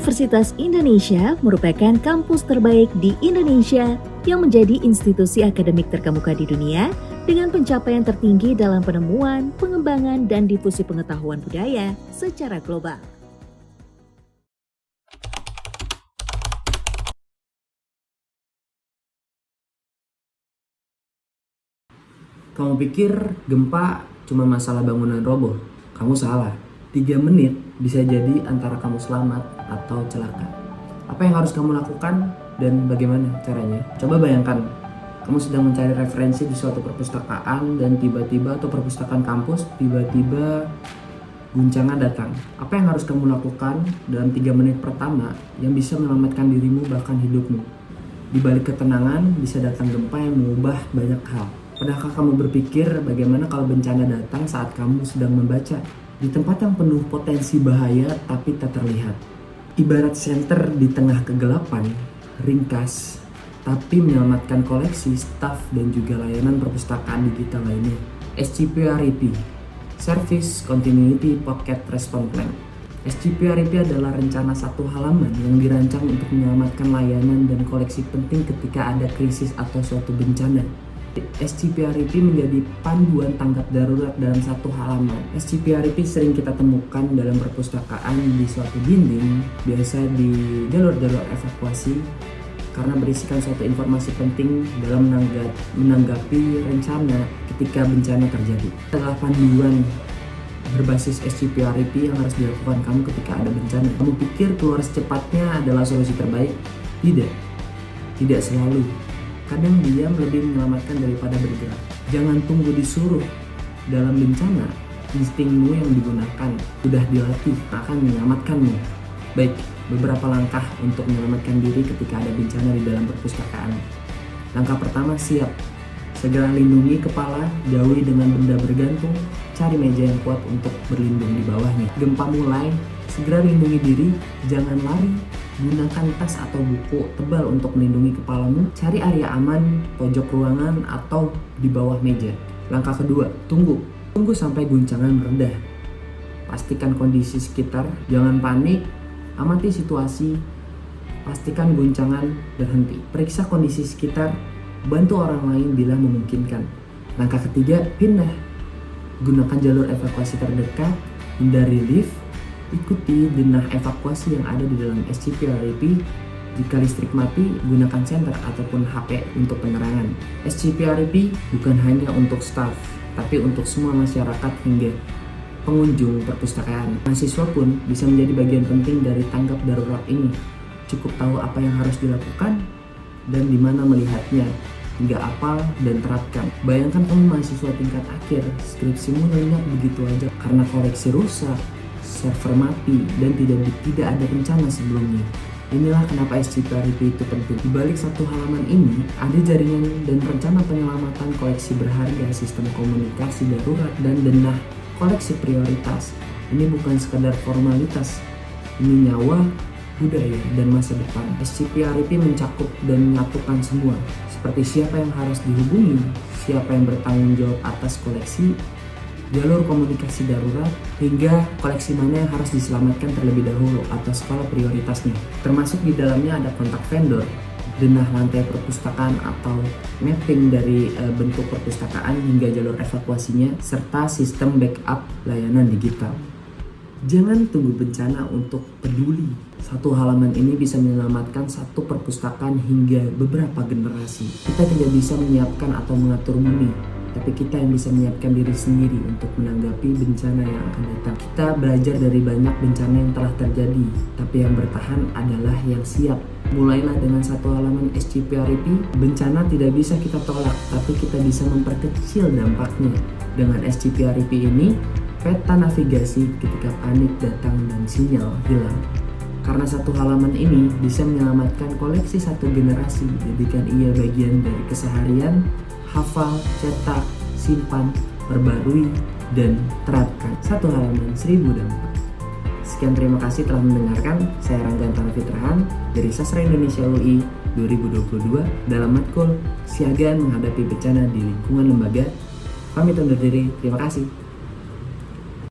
Universitas Indonesia merupakan kampus terbaik di Indonesia yang menjadi institusi akademik terkemuka di dunia dengan pencapaian tertinggi dalam penemuan, pengembangan, dan difusi pengetahuan budaya secara global. Kamu pikir gempa cuma masalah bangunan roboh? Kamu salah. 3 menit bisa jadi antara kamu selamat atau celaka. Apa yang harus kamu lakukan dan bagaimana caranya? Coba bayangkan, kamu sedang mencari referensi di suatu perpustakaan dan tiba-tiba atau perpustakaan kampus tiba-tiba guncangan datang. Apa yang harus kamu lakukan dalam 3 menit pertama yang bisa menyelamatkan dirimu bahkan hidupmu? Di balik ketenangan bisa datang gempa yang mengubah banyak hal. Pernahkah kamu berpikir bagaimana kalau bencana datang saat kamu sedang membaca? Di tempat yang penuh potensi bahaya tapi tak terlihat. Ibarat senter di tengah kegelapan, ringkas, tapi menyelamatkan koleksi, staf, dan juga layanan perpustakaan digital lainnya. SCP-REP, Service Continuity Pocket Response Plan. SCP-REP adalah rencana satu halaman yang dirancang untuk menyelamatkan layanan dan koleksi penting ketika ada krisis atau suatu bencana. SCP-REP menjadi panduan tanggap darurat dalam satu halaman. SCP-REP sering kita temukan dalam perpustakaan di suatu dinding, biasa di jalur-jalur evakuasi, karena berisikan suatu informasi penting dalam menanggapi rencana ketika bencana terjadi. Adalah panduan berbasis SCP-REP yang harus dilakukan kamu ketika ada bencana. Kamu pikir keluar secepatnya adalah solusi terbaik? Tidak selalu. Kadang diam lebih menyelamatkan daripada bergerak. Jangan tunggu disuruh. Dalam bencana, instingmu yang digunakan sudah dilatih akan menyelamatkanmu. Baik, beberapa langkah untuk menyelamatkan diri ketika ada bencana di dalam perpustakaan. Langkah pertama, siap. Segera lindungi kepala, jauhi dengan benda bergantung, cari meja yang kuat untuk berlindung di bawahnya. Gempa mulai, segera lindungi diri, jangan lari. Gunakan tas atau buku tebal untuk melindungi kepalamu. Cari area aman, pojok ruangan, atau di bawah meja. Langkah kedua, tunggu sampai guncangan reda. Pastikan kondisi sekitar, jangan panik, amati situasi, pastikan guncangan berhenti. Periksa kondisi sekitar, bantu orang lain bila memungkinkan. Langkah ketiga, pindah. Gunakan jalur evakuasi terdekat, hindari lift. Ikuti denah evakuasi yang ada di dalam SCP-REP. Jika listrik mati, gunakan senter ataupun HP untuk penerangan. SCP-REP bukan hanya untuk staf, tapi untuk semua masyarakat hingga pengunjung perpustakaan. Mahasiswa pun bisa menjadi bagian penting dari tanggap darurat ini. Cukup tahu apa yang harus dilakukan dan di mana melihatnya, hingga hafal dan terapkan. Bayangkan kamu mahasiswa tingkat akhir, skripsimu lenyap begitu aja karena koleksi rusak, server mati, dan tidak ada bencana sebelumnya. Inilah kenapa SCP-REP itu penting. Di balik satu halaman ini, ada jaringan dan rencana penyelamatan koleksi berharga, sistem komunikasi darurat, dan denah koleksi prioritas. Ini bukan sekadar formalitas, ini nyawa, budaya, dan masa depan. SCP-REP mencakup dan menyatukan semua, seperti siapa yang harus dihubungi, siapa yang bertanggung jawab atas koleksi, jalur komunikasi darurat, hingga koleksi mana yang harus diselamatkan terlebih dahulu atau skala prioritasnya. Termasuk di dalamnya ada kontak vendor, denah lantai perpustakaan atau mapping dari bentuk perpustakaan hingga jalur evakuasinya, serta sistem backup layanan digital. Jangan tunggu bencana untuk peduli. Satu halaman ini bisa menyelamatkan satu perpustakaan hingga beberapa generasi. Kita tidak bisa menyiapkan atau mengatur bumi, tapi kita yang bisa menyiapkan diri sendiri untuk menanggapi bencana yang akan datang. Kita belajar dari banyak bencana yang telah terjadi, tapi yang bertahan adalah yang siap. Mulailah dengan satu halaman SCP-REP. Bencana tidak bisa kita tolak, tapi kita bisa memperkecil dampaknya. Dengan SCP-REP ini, peta navigasi ketika panik datang dan sinyal hilang. Karena satu halaman ini bisa menyelamatkan koleksi satu generasi, jadikan ia bagian dari keseharian. Hafal, cetak, simpan, perbarui, dan terapkan. Satu halaman 1000 dampak. Sekian, terima kasih telah mendengarkan. Saya Rangga Antara Fitrahan dari Sastra Indonesia UI 2022 dalam matkul Siaga Menghadapi Bencana di Lingkungan Lembaga. Pamit undur diri, terima kasih.